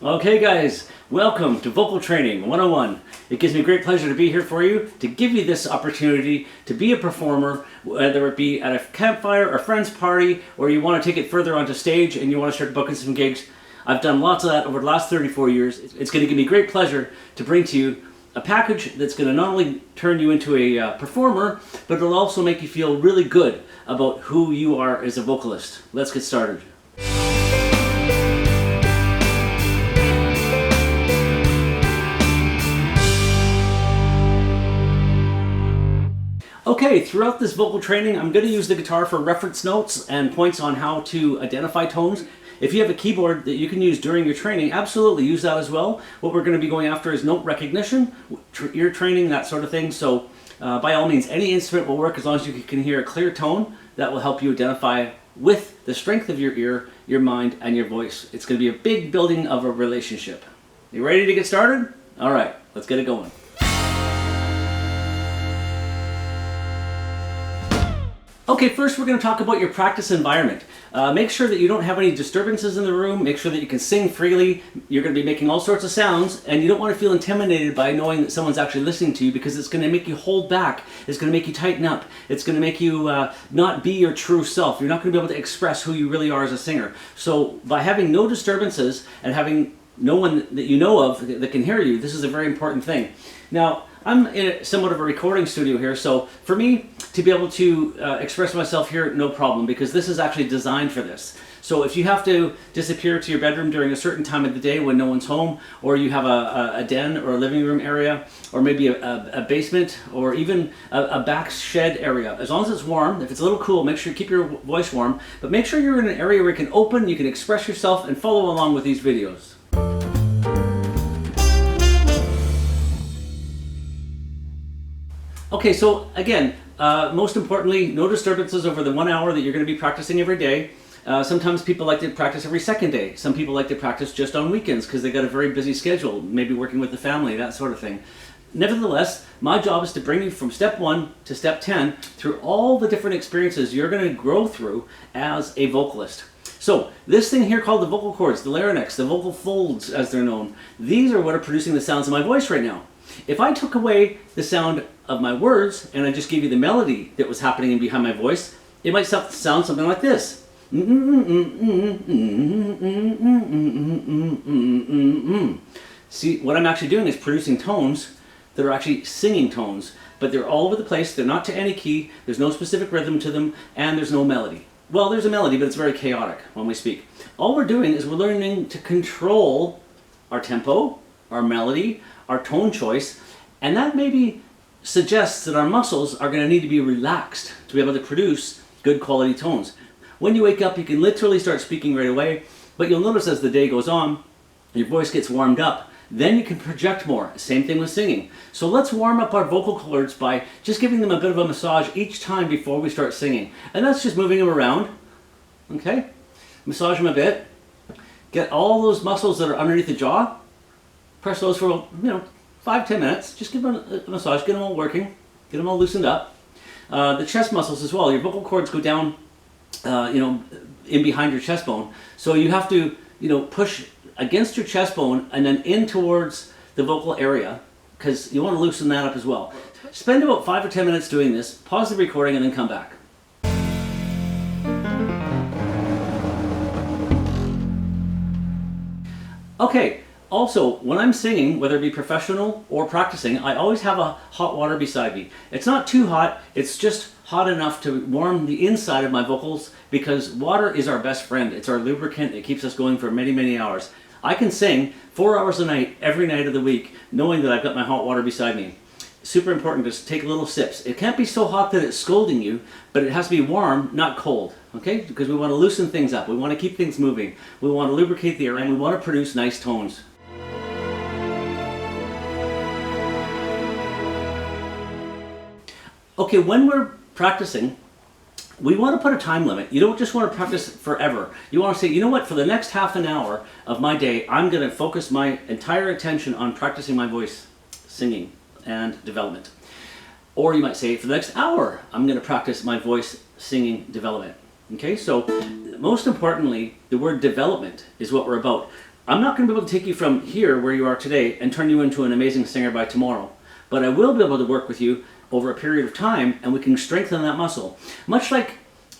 Okay guys, welcome to Vocal Training 101. It gives me great pleasure to be here for you, to give you this opportunity to be a performer, whether it be at a campfire or friend's party, or you want to take it further onto stage and you want to start booking some gigs. I've done lots of that over the last 34 years. It's going to give me great pleasure to bring to you a package that's going to not only turn you into a performer, but it'll also make you feel really good about who you are as a vocalist. Let's get started. Okay, throughout this vocal training, I'm going to use the guitar for reference notes and points on how to identify tones. If you have a keyboard that you can use during your training, absolutely use that as well. What we're going to be going after is note recognition, ear training, that sort of thing. So by all means, any instrument will work as long as you can hear a clear tone. That will help you identify with the strength of your ear, your mind, and your voice. It's going to be a big building of a relationship. You ready to get started? All right, let's get it going. Okay, first we're going to talk about your practice environment. Make sure that you don't have any disturbances in the room. Make sure that you can sing freely. You're going to be making all sorts of sounds, and you don't want to feel intimidated by knowing that someone's actually listening to you, because it's going to make you hold back. It's going to make you tighten up. It's going to make you not be your true self. You're not going to be able to express who you really are as a singer. So by having no disturbances and having no one that you know of that can hear you, this is a very important thing. Now, I'm in somewhat of a recording studio here, so for me to be able to express myself here, no problem, because this is actually designed for this. So if you have to disappear to your bedroom during a certain time of the day when no one's home, or you have a den or a living room area, or maybe a basement, or even a back shed area, as long as it's warm, if it's a little cool, make sure you keep your voice warm, but make sure you're in an area where you can open, you can express yourself, and follow along with these videos. Okay, so again, most importantly, no disturbances over the 1 hour that you're going to be practicing every day. Sometimes people like to practice every second day. Some people like to practice just on weekends because they've got a very busy schedule, maybe working with the family, that sort of thing. Nevertheless, my job is to bring you from step 1 to step 10 through all the different experiences you're going to grow through as a vocalist. So this thing here called the vocal cords, the larynx, the vocal folds as they're known, these are what are producing the sounds of my voice right now. If I took away the sound of my words and I just gave you the melody that was happening behind my voice, it might sound something like this. See, what I'm actually doing is producing tones that are actually singing tones, but they're all over the place. They're not to any key. There's no specific rhythm to them, and there's no melody. Well, there's a melody, but it's very chaotic when we speak. All we're doing is we're learning to control our tempo, our melody, our tone choice, and that maybe suggests that our muscles are going to need to be relaxed to be able to produce good quality tones. When you wake up, you can literally start speaking right away, but you'll notice as the day goes on, your voice gets warmed up. Then you can project more. Same thing with singing. So let's warm up our vocal cords by just giving them a bit of a massage each time before we start singing. And that's just moving them around. Okay? Massage them a bit. Get all those muscles that are underneath the jaw. Press those for, 5-10 minutes. Just give them a massage, get them all working, get them all loosened up. The chest muscles as well. Your vocal cords go down, in behind your chest bone. So you have to, push against your chest bone and then in towards the vocal area, because you want to loosen that up as well. Spend about 5 or 10 minutes doing this, pause the recording, and then come back. Okay. Also, when I'm singing, whether it be professional or practicing, I always have a hot water beside me. It's not too hot, it's just hot enough to warm the inside of my vocals, because water is our best friend. It's our lubricant. It keeps us going for many, many hours. I can sing 4 hours a night, every night of the week, knowing that I've got my hot water beside me. Super important, just take little sips. It can't be so hot that it's scalding you, but it has to be warm, not cold, okay? Because we want to loosen things up. We want to keep things moving. We want to lubricate the air, and we want to produce nice tones. Okay, when we're practicing, we want to put a time limit. You don't just want to practice forever. You want to say, you know what, for the next half an hour of my day, I'm going to focus my entire attention on practicing my voice, singing, and development. Or you might say, for the next hour, I'm going to practice my voice, singing, development. Okay, so most importantly, the word development is what we're about. I'm not going to be able to take you from here where you are today and turn you into an amazing singer by tomorrow, but I will be able to work with you over a period of time, and we can strengthen that muscle. Much like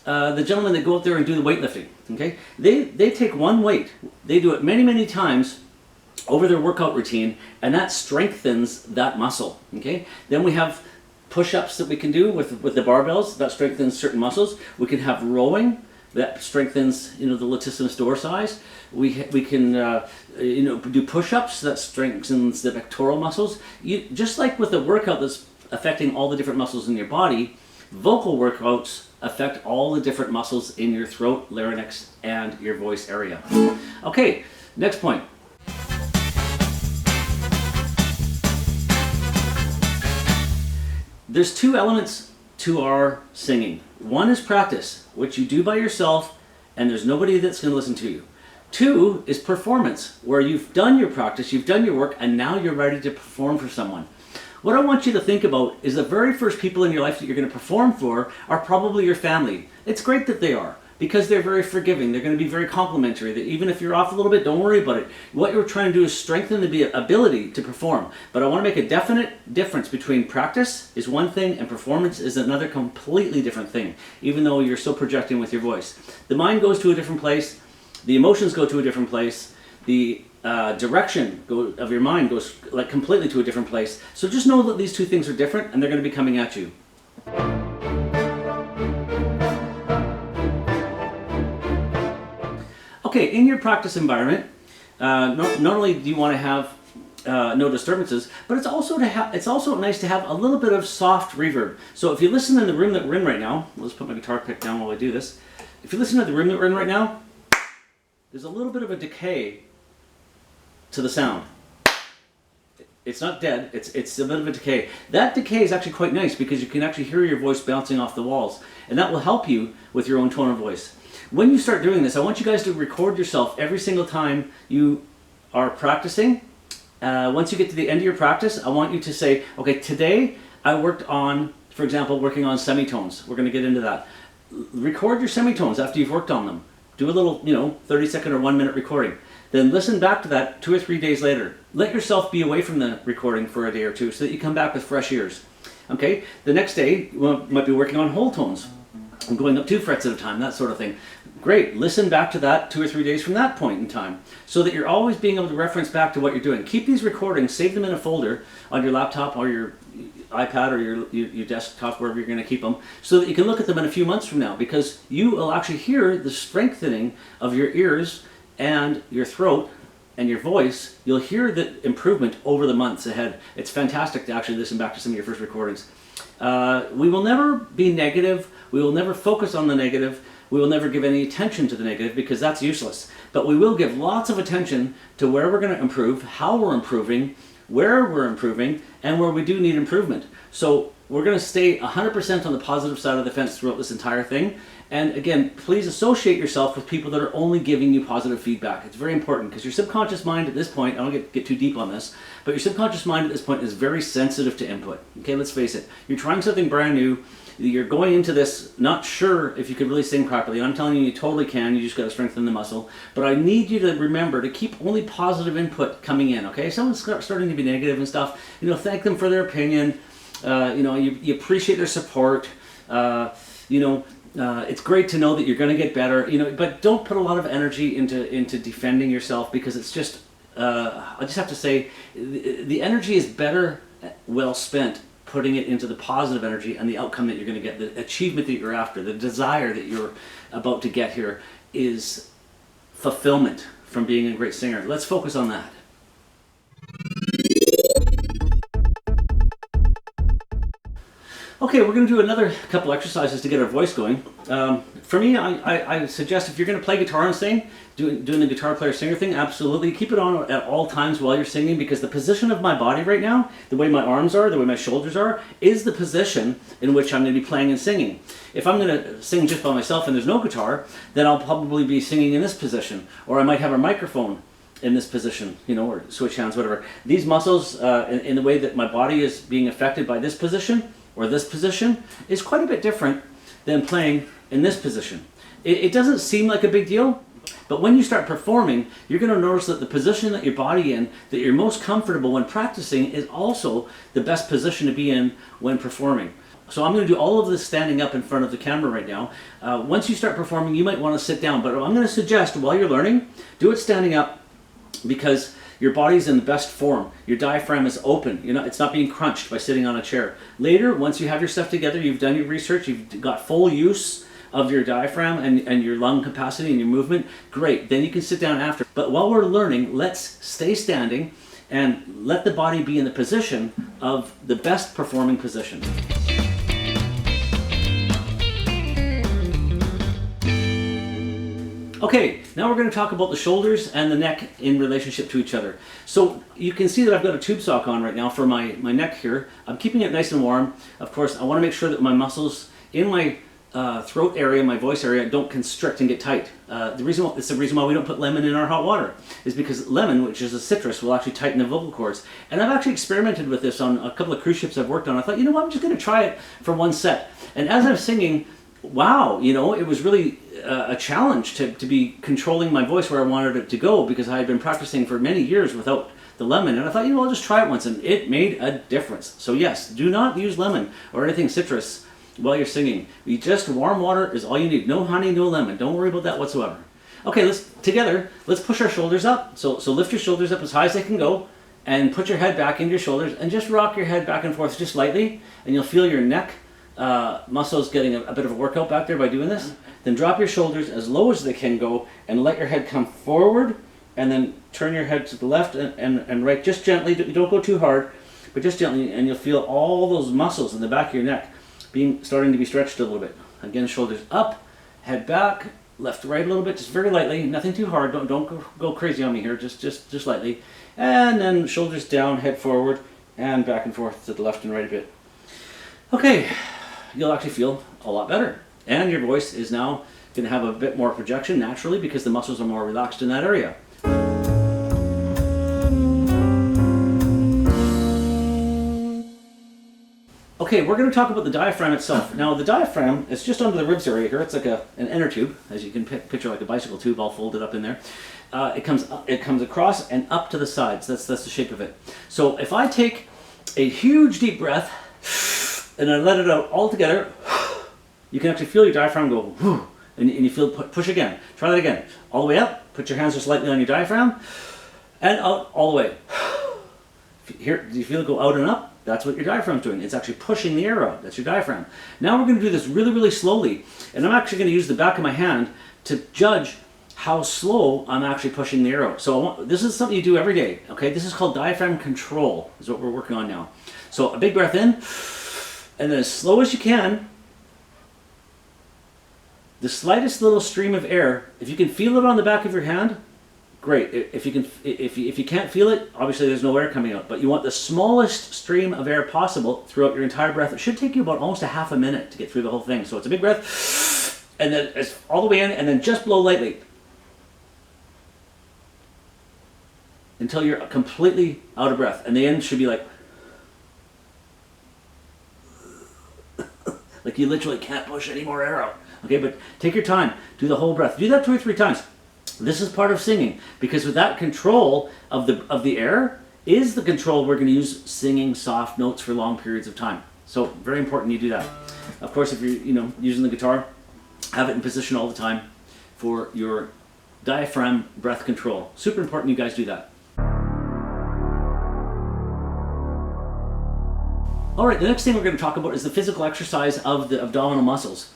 the gentlemen that go out there and do the weightlifting, okay? They take one weight, they do it many, many times over their workout routine, and that strengthens that muscle, okay? Then we have push-ups that we can do with the barbells, that strengthens certain muscles. We can have rowing, that strengthens, the latissimus dorsi. We can do push-ups, that strengthens the pectoral muscles. Just like with a workout that's affecting all the different muscles in your body, vocal workouts affect all the different muscles in your throat, larynx, and your voice area. Okay, next point. There's two elements to our singing. One is practice, which you do by yourself, and there's nobody that's going to listen to you. Two is performance, where you've done your practice, you've done your work, and now you're ready to perform for someone. What I want you to think about is the very first people in your life that you're going to perform for are probably your family. It's great that they are, because they're very forgiving. They're going to be very complimentary. That even if you're off a little bit, don't worry about it. What you're trying to do is strengthen the ability to perform. But I want to make a definite difference between practice is one thing and performance is another completely different thing, even though you're still projecting with your voice. The mind goes to a different place. The emotions go to a different place. The direction of your mind goes like completely to a different place. So just know that these two things are different, and they're going to be coming at you. Okay, in your practice environment, not only do you want to have no disturbances, but it's also nice to have a little bit of soft reverb. So if you listen in the room that we're in right now, let's put my guitar pick down while I do this. If you listen to the room that we're in right now, there's a little bit of a decay to the sound. It's not dead, it's a bit of a decay. That decay is actually quite nice because you can actually hear your voice bouncing off the walls, and that will help you with your own tone of voice. When you start doing this, I want you guys to record yourself every single time you are practicing. Once you get to the end of your practice, I want you to say, okay, today I worked on, for example, working on semitones. We're going to get into that. Record your semitones after you've worked on them. Do a little, 30-second or 1-minute recording. Then listen back to that 2 or 3 days later. Let yourself be away from the recording for a day or two so that you come back with fresh ears. Okay? The next day, you might be working on whole tones and going up 2 frets at a time, that sort of thing. Great. Listen back to that 2 or 3 days from that point in time so that you're always being able to reference back to what you're doing. Keep these recordings, save them in a folder on your laptop or your iPad or your desktop, wherever you're going to keep them, so that you can look at them in a few months from now, because you will actually hear the strengthening of your ears and your throat and your voice. You'll hear the improvement over the months ahead. It's fantastic to actually listen back to some of your first recordings. We will never be negative. We will never focus on the negative. We will never give any attention to the negative because that's useless. But we will give lots of attention to where we're going to improve, how we're improving, where we're improving, and where we do need improvement. So we're going to stay 100% on the positive side of the fence throughout this entire thing. And again, please associate yourself with people that are only giving you positive feedback. It's very important because your subconscious mind at this point, I don't get too deep on this, but your subconscious mind at this point is very sensitive to input. Okay, let's face it. You're trying something brand new. You're going into this not sure if you could really sing properly. I'm telling you, you totally can. You just got to strengthen the muscle. But I need you to remember to keep only positive input coming in. Okay, someone's starting to be negative and stuff. Thank them for their opinion. You appreciate their support. It's great to know that you're going to get better. But don't put a lot of energy into defending yourself, because it's just. I just have to say, the energy is better well spent putting it into the positive energy and the outcome that you're going to get, the achievement that you're after, the desire that you're about to get here is fulfillment from being a great singer. Let's focus on that. Okay, we're going to do another couple exercises to get our voice going. For me, I suggest if you're going to play guitar and sing, doing the guitar player singer thing, absolutely keep it on at all times while you're singing, because the position of my body right now, the way my arms are, the way my shoulders are, is the position in which I'm going to be playing and singing. If I'm going to sing just by myself and there's no guitar, then I'll probably be singing in this position, or I might have a microphone in this position, or switch hands, whatever. These muscles, in the way that my body is being affected by this position, or this position, is quite a bit different than playing in this position. It doesn't seem like a big deal, But when you start performing, you're going to notice that the position that your body in, that you're most comfortable when practicing, is also the best position to be in when performing. So I'm going to do all of this standing up in front of the camera right now. Once you start performing, you might want to sit down, but I'm going to suggest while you're learning, do it standing up, because your body's in the best form. Your diaphragm is open. It's not being crunched by sitting on a chair. Later, once you have your stuff together, you've done your research, you've got full use of your diaphragm and your lung capacity and your movement, great. Then you can sit down after. But while we're learning, let's stay standing and let the body be in the position of the best performing position. Okay, now we're going to talk about the shoulders and the neck in relationship to each other. So you can see that I've got a tube sock on right now for my neck here. I'm keeping it nice and warm. Of course, I want to make sure that my muscles in my throat area, my voice area, don't constrict and get tight. It's the reason why we don't put lemon in our hot water, is because lemon, which is a citrus, will actually tighten the vocal cords. And I've actually experimented with this on a couple of cruise ships I've worked on. I thought, you know what, I'm just going to try it for one set. And as I'm singing, wow, it was really a challenge to be controlling my voice where I wanted it to go, because I had been practicing for many years without the lemon, and I thought, I'll just try it once, and it made a difference. So yes, do not use lemon or anything citrus while you're singing. Just warm water is all you need. No honey, no lemon. Don't worry about that whatsoever. Okay, let's push our shoulders up. So lift your shoulders up as high as they can go, and put your head back into your shoulders, and just rock your head back and forth just lightly, and you'll feel your neck muscles getting a bit of a workout back there by doing this. Then drop your shoulders as low as they can go, and let your head come forward, and then turn your head to the left and right, just gently. Don't go too hard, but just gently, and you'll feel all those muscles in the back of your neck starting to be stretched a little bit. Again, shoulders up, head back, left to right a little bit, just very lightly, nothing too hard. Don't go crazy on me here, just lightly. And then shoulders down, head forward, and back and forth to the left and right a bit. Okay, you'll actually feel a lot better. And your voice is now going to have a bit more projection naturally, because the muscles are more relaxed in that area. Okay, we're going to talk about the diaphragm itself. Now, the diaphragm is just under the ribs area here. It's like an inner tube, as you can picture, like a bicycle tube all folded up in there. It comes across and up to the sides. That's the shape of it. So if I take a huge deep breath and I let it out all together, you can actually feel your diaphragm go, whoo, and you feel push again. Try that again. All the way up. Put your hands just lightly on your diaphragm, and out all the way. Here, do you feel it go out and up? That's what your diaphragm's doing. It's actually pushing the air out. That's your diaphragm. Now we're going to do this really, really slowly, and I'm actually going to use the back of my hand to judge how slow I'm actually pushing the air out. So this is something you do every day. Okay, this is called diaphragm control. Is what we're working on now. So a big breath in, and then as slow as you can. The slightest little stream of air, if you can feel it on the back of your hand, great. If you can't feel it, obviously there's no air coming out. But you want the smallest stream of air possible throughout your entire breath. It should take you about almost a half a minute to get through the whole thing. So it's a big breath, and then it's all the way in, and then just blow lightly until you're completely out of breath. And the end should be like you literally can't push any more air out. Okay, but take your time. Do the whole breath. Do that 2 or 3 times. This is part of singing, because with that control of the air is the control we're going to use singing soft notes for long periods of time. So very important you do that. Of course, if you're using the guitar, have it in position all the time for your diaphragm breath control. Super important you guys do that. All right, the next thing we're going to talk about is the physical exercise of the abdominal muscles.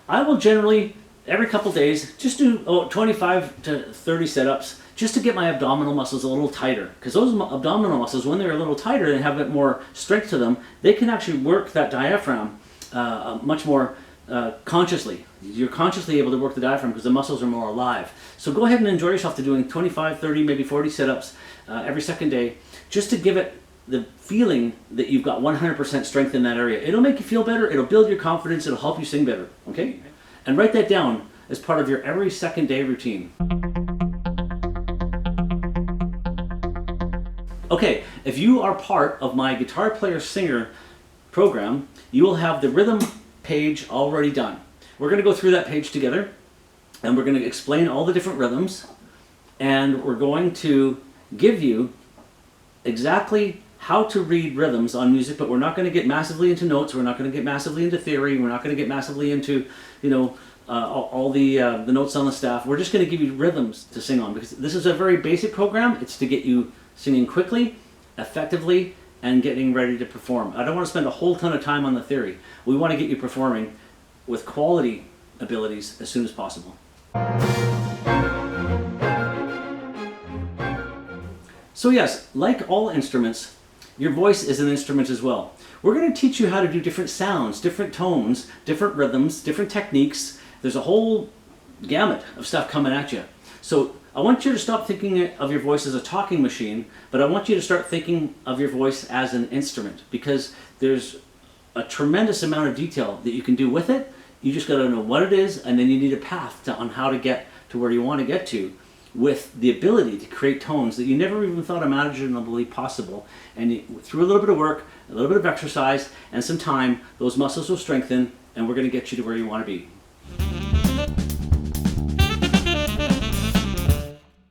I will generally, every couple days, just do 25 to 30 sit-ups just to get my abdominal muscles a little tighter. Because those abdominal muscles, when they're a little tighter and have a bit more strength to them, they can actually work that diaphragm much more consciously. You're consciously able to work the diaphragm because the muscles are more alive. So go ahead and enjoy yourself to doing 25, 30, maybe 40 sit-ups every second day, just to give it the feeling that you've got 100% strength in that area. It'll make you feel better, it'll build your confidence, it'll help you sing better, okay? And write that down as part of your every second day routine. Okay, if you are part of my Guitar Player Singer program, you will have the rhythm page already done. We're going to go through that page together, and we're going to explain all the different rhythms, and we're going to give you exactly how to read rhythms on music, but we're not going to get massively into notes, we're not going to get massively into theory, we're not going to get massively into, all the notes on the staff. We're just going to give you rhythms to sing on, because this is a very basic program. It's to get you singing quickly, effectively, and getting ready to perform. I don't want to spend a whole ton of time on the theory. We want to get you performing with quality abilities as soon as possible. So yes, like all instruments, your voice is an instrument as well. We're going to teach you how to do different sounds, different tones, different rhythms, different techniques. There's a whole gamut of stuff coming at you. So I want you to stop thinking of your voice as a talking machine, but I want you to start thinking of your voice as an instrument, because there's a tremendous amount of detail that you can do with it. You just got to know what it is, and then you need a path on how to get to where you want to get to, with the ability to create tones that you never even thought imaginably possible. And through a little bit of work, a little bit of exercise, and some time, those muscles will strengthen, and we're going to get you to where you want to be.